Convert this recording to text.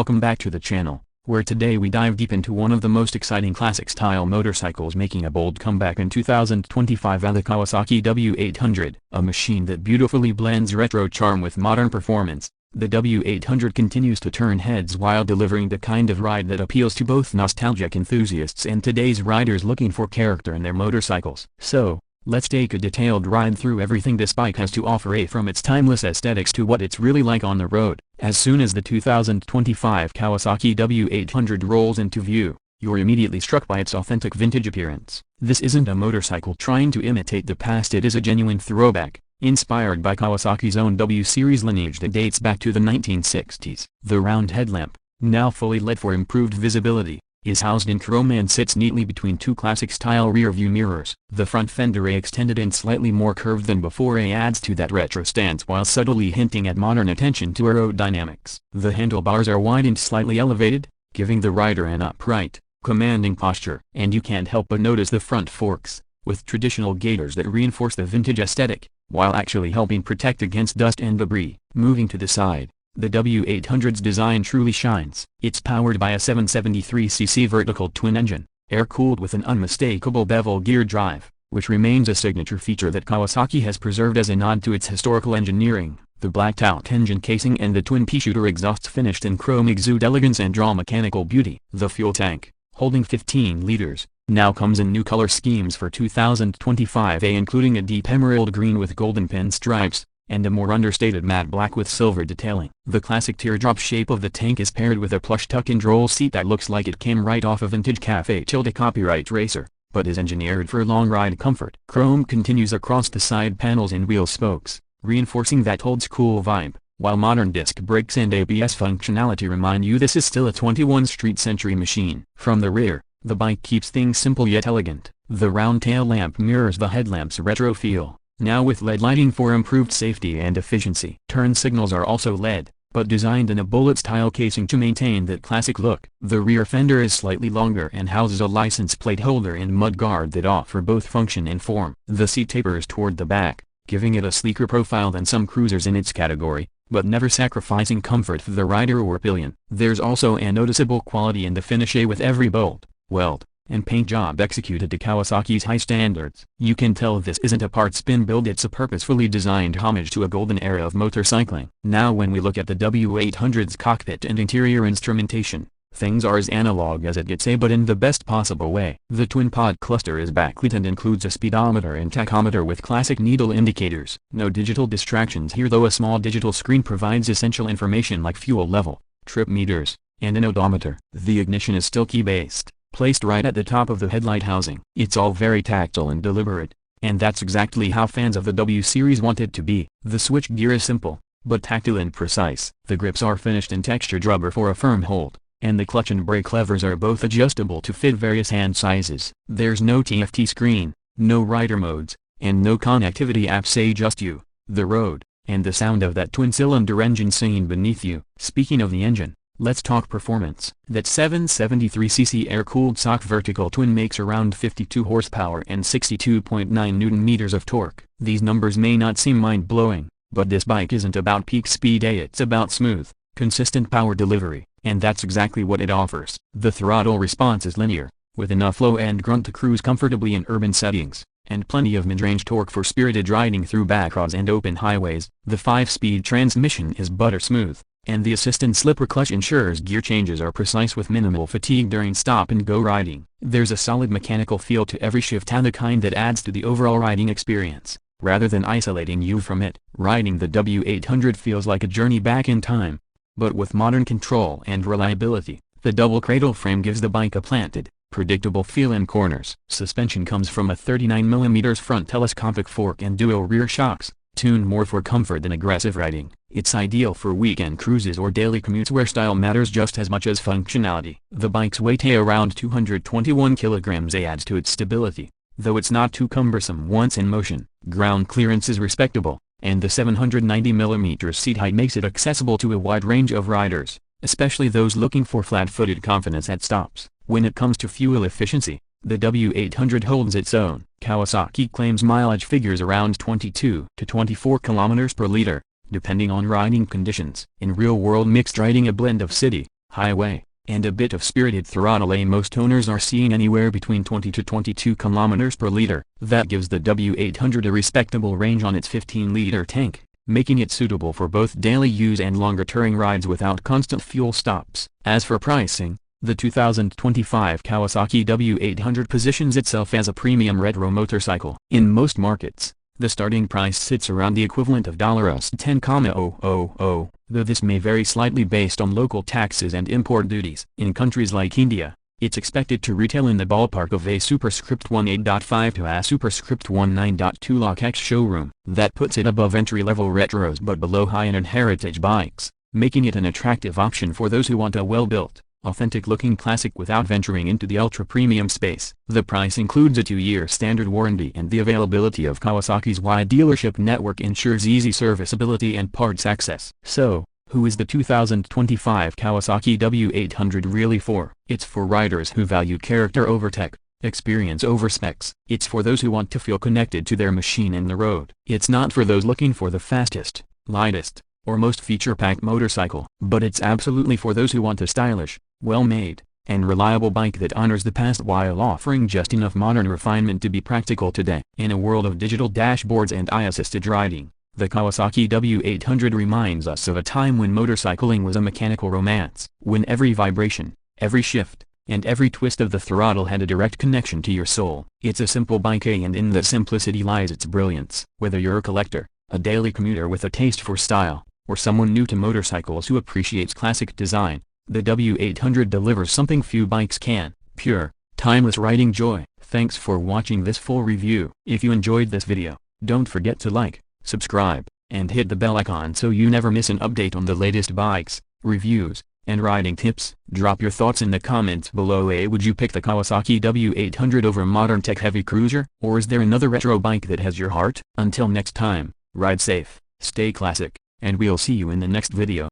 welcome back to the channel, where today we dive deep into one of the most exciting classic-style motorcycles making a bold comeback in 2025, the Kawasaki W800, a machine that beautifully blends retro charm with modern performance. The W800 continues to turn heads while delivering the kind of ride that appeals to both nostalgic enthusiasts and today's riders looking for character in their motorcycles. So, let's take a detailed ride through everything this bike has to offer, from its timeless aesthetics to what it's really like on the road. As soon as the 2025 Kawasaki W800 rolls into view, you're immediately struck by its authentic vintage appearance. This isn't a motorcycle trying to imitate the past, it is a genuine throwback, inspired by Kawasaki's own W series lineage that dates back to the 1960s. The round headlamp, now fully LED for improved visibility, is housed in chrome and sits neatly between two classic-style rear-view mirrors. The front fender, extended and slightly more curved than before, adds to that retro stance while subtly hinting at modern attention to aerodynamics. The handlebars are wide and slightly elevated, giving the rider an upright, commanding posture. And you can't help but notice the front forks, with traditional gaiters that reinforce the vintage aesthetic, while actually helping protect against dust and debris. Moving to the side, the W800's design truly shines. It's powered by a 773cc vertical twin engine, air-cooled with an unmistakable bevel gear drive, which remains a signature feature that Kawasaki has preserved as a nod to its historical engineering. The blacked-out engine casing and the twin pea-shooter exhausts finished in chrome exude elegance and draw mechanical beauty. The fuel tank, holding 15 liters, now comes in new color schemes for 2025, including a deep emerald green with golden pinstripes, and a more understated matte black with silver detailing. The classic teardrop shape of the tank is paired with a plush tuck-in roll seat that looks like it came right off a vintage Cafe Tilde copyright racer, but is engineered for long ride comfort. Chrome continues across the side panels and wheel spokes, reinforcing that old-school vibe, while modern disc brakes and ABS functionality remind you this is still a 21st century machine. From the rear, the bike keeps things simple yet elegant. The round tail lamp mirrors the headlamp's retro feel, now with LED lighting for improved safety and efficiency. Turn signals are also LED, but designed in a bullet-style casing to maintain that classic look. The rear fender is slightly longer and houses a license plate holder and mudguard that offer both function and form. The seat tapers toward the back, giving it a sleeker profile than some cruisers in its category, but never sacrificing comfort for the rider or pillion. There's also a noticeable quality in the finish, with every bolt, weld, and paint job executed to Kawasaki's high standards. You can tell this isn't a part-spin build, it's a purposefully designed homage to a golden era of motorcycling. Now when we look at the W800's cockpit and interior instrumentation, things are as analog as it gets, but in the best possible way. The twin-pod cluster is backlit and includes a speedometer and tachometer with classic needle indicators. No digital distractions here, though a small digital screen provides essential information like fuel level, trip meters, and an odometer. The ignition is still key-based, placed right at the top of the headlight housing. It's all very tactile and deliberate, and that's exactly how fans of the W series want it to be. The switch gear is simple, but tactile and precise. The grips are finished in textured rubber for a firm hold, and the clutch and brake levers are both adjustable to fit various hand sizes. There's no TFT screen, no rider modes, and no connectivity apps, just you, the road, and the sound of that twin-cylinder engine singing beneath you. Speaking of the engine, let's talk performance. That 773cc air-cooled SOC vertical twin makes around 52 horsepower and 62.9 Nm of torque. These numbers may not seem mind-blowing, but this bike isn't about peak speed, it's about smooth, consistent power delivery, and that's exactly what it offers. The throttle response is linear, with enough flow and grunt to cruise comfortably in urban settings, and plenty of mid-range torque for spirited riding through backroads and open highways. The 5-speed transmission is butter smooth, and the assistant slipper clutch ensures gear changes are precise with minimal fatigue during stop-and-go riding. There's a solid mechanical feel to every shift, and the kind that adds to the overall riding experience, rather than isolating you from it. Riding the W800 feels like a journey back in time, but with modern control and reliability. The double cradle frame gives the bike a planted, predictable feel in corners. Suspension comes from a 39mm front telescopic fork and dual rear shocks, tuned more for comfort than aggressive riding. It's ideal for weekend cruises or daily commutes where style matters just as much as functionality. The bike's weight, around 221 kilograms, adds to its stability, though it's not too cumbersome once in motion. Ground clearance is respectable, and the 790mm seat height makes it accessible to a wide range of riders, especially those looking for flat-footed confidence at stops. When it comes to fuel efficiency, the W800 holds its own. Kawasaki claims mileage figures around 22 to 24 kilometers per liter, depending on riding conditions. In real-world mixed riding, a blend of city, highway, and a bit of spirited throttle. Most owners are seeing anywhere between 20 to 22 kilometers per liter. That gives the W800 a respectable range on its 15-liter tank, making it suitable for both daily use and longer touring rides without constant fuel stops. As for pricing, the 2025 Kawasaki W800 positions itself as a premium retro motorcycle. In most markets, the starting price sits around the equivalent of $10,000, though this may vary slightly based on local taxes and import duties. In countries like India, it's expected to retail in the ballpark of a superscript 18.5 to a superscript 19.2 lakh X showroom. That puts it above entry-level retros but below high-end heritage bikes, making it an attractive option for those who want a well-built, authentic-looking classic without venturing into the ultra-premium space. The price includes a 2-year standard warranty, and the availability of Kawasaki's wide dealership network ensures easy serviceability and parts access. So, who is the 2025 Kawasaki W800 really for? It's for riders who value character over tech, experience over specs. It's for those who want to feel connected to their machine and the road. It's not for those looking for the fastest, lightest, or most feature-packed motorcycle. But it's absolutely for those who want a stylish, well-made, and reliable bike that honors the past while offering just enough modern refinement to be practical today. In a world of digital dashboards and eye-assisted riding, the Kawasaki W800 reminds us of a time when motorcycling was a mechanical romance, when every vibration, every shift, and every twist of the throttle had a direct connection to your soul. It's a simple bike, and in the simplicity lies its brilliance. Whether you're a collector, a daily commuter with a taste for style, or someone new to motorcycles who appreciates classic design, the W800 delivers something few bikes can: pure, timeless riding joy. Thanks for watching this full review. If you enjoyed this video, don't forget to like, subscribe, and hit the bell icon so you never miss an update on the latest bikes, reviews, and riding tips. Drop your thoughts in the comments below. Would you pick the Kawasaki W800 over modern tech-heavy cruiser? Or is there another retro bike that has your heart? Until next time, ride safe, stay classic, and we'll see you in the next video.